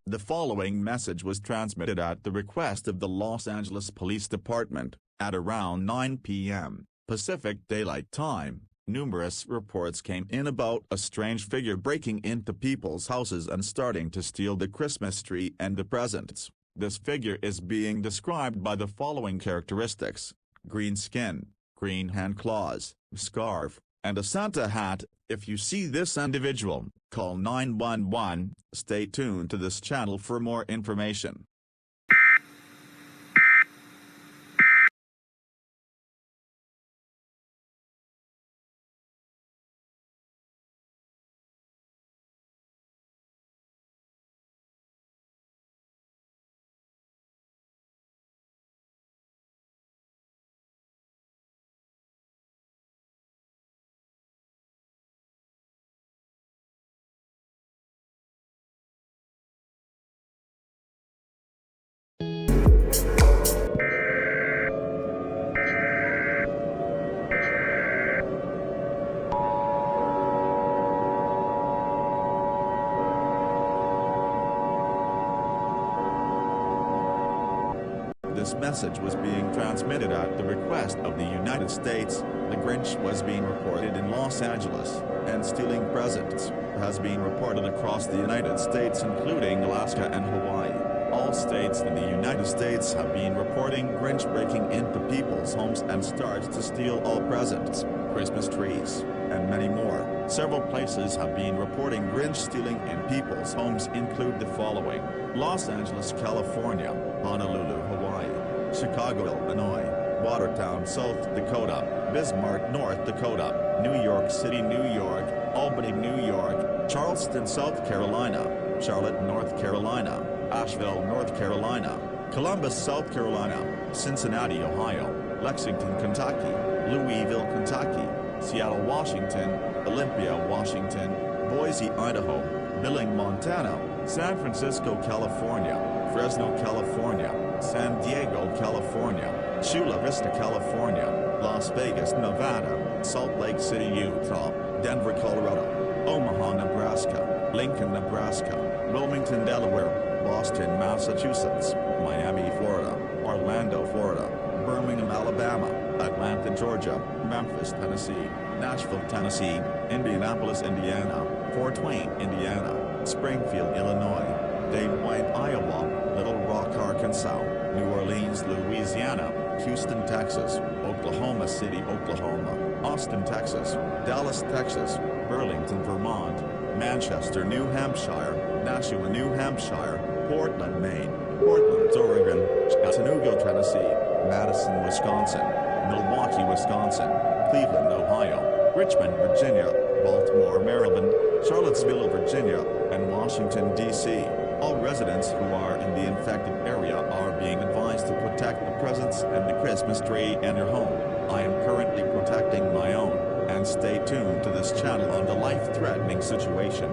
The following message was transmitted at the request of the Los Angeles Police Department, at around 9 p.m. Pacific Daylight Time. Numerous reports came in about a strange figure breaking into people's houses and starting to steal the Christmas tree and the presents. This figure is being described by the following characteristics: green skin, green hand claws, scarf, and a Santa hat. If you see this individual, call 911. Stay tuned to this channel for more information. This message was being transmitted at the request of the United States. The Grinch was being reported in Los Angeles, and stealing presents has been reported across the United States, including Alaska and Hawaii. All states in the United States have been reporting Grinch breaking into people's homes and starts to steal all presents, Christmas trees, and many more. Several places have been reporting Grinch stealing in people's homes, include the following: Los Angeles, California; Honolulu, Hawaii; Chicago, Illinois; Watertown, South Dakota; Bismarck, North Dakota; New York City, New York; Albany, New York; Charleston, South Carolina; Charlotte, North Carolina; Asheville, North Carolina; Columbus, South Carolina; Cincinnati, Ohio; Lexington, Kentucky; Louisville, Kentucky; Seattle, Washington; Olympia, Washington; Boise, Idaho; Billings, Montana; San Francisco, California; Fresno, California; San Diego, California; Chula Vista, California; Las Vegas, Nevada; Salt Lake City, Utah; Denver, Colorado; Omaha, Nebraska; Lincoln, Nebraska; Wilmington, Delaware; Boston, Massachusetts; Miami, Florida; Orlando, Florida; Birmingham, Alabama; Atlanta, Georgia; Memphis, Tennessee; Nashville, Tennessee; Indianapolis, Indiana; Fort Wayne, Indiana; Springfield, Illinois; Des Moines, Iowa; Little Rock, Arkansas; New Orleans, Louisiana; Houston, Texas; Oklahoma City, Oklahoma; Austin, Texas; Dallas, Texas; Burlington, Vermont; Manchester, New Hampshire; Nashua, New Hampshire; Portland, Maine; Portland, Oregon; Chattanooga, Tennessee; Madison, Wisconsin; Milwaukee, Wisconsin; Cleveland, Ohio; Richmond, Virginia; Baltimore, Maryland; Charlottesville, Virginia; and Washington, D.C. All residents who are in the infected area are being advised to protect the presents and the Christmas tree in your home. I am currently protecting my own, and stay tuned to this channel on the life-threatening situation.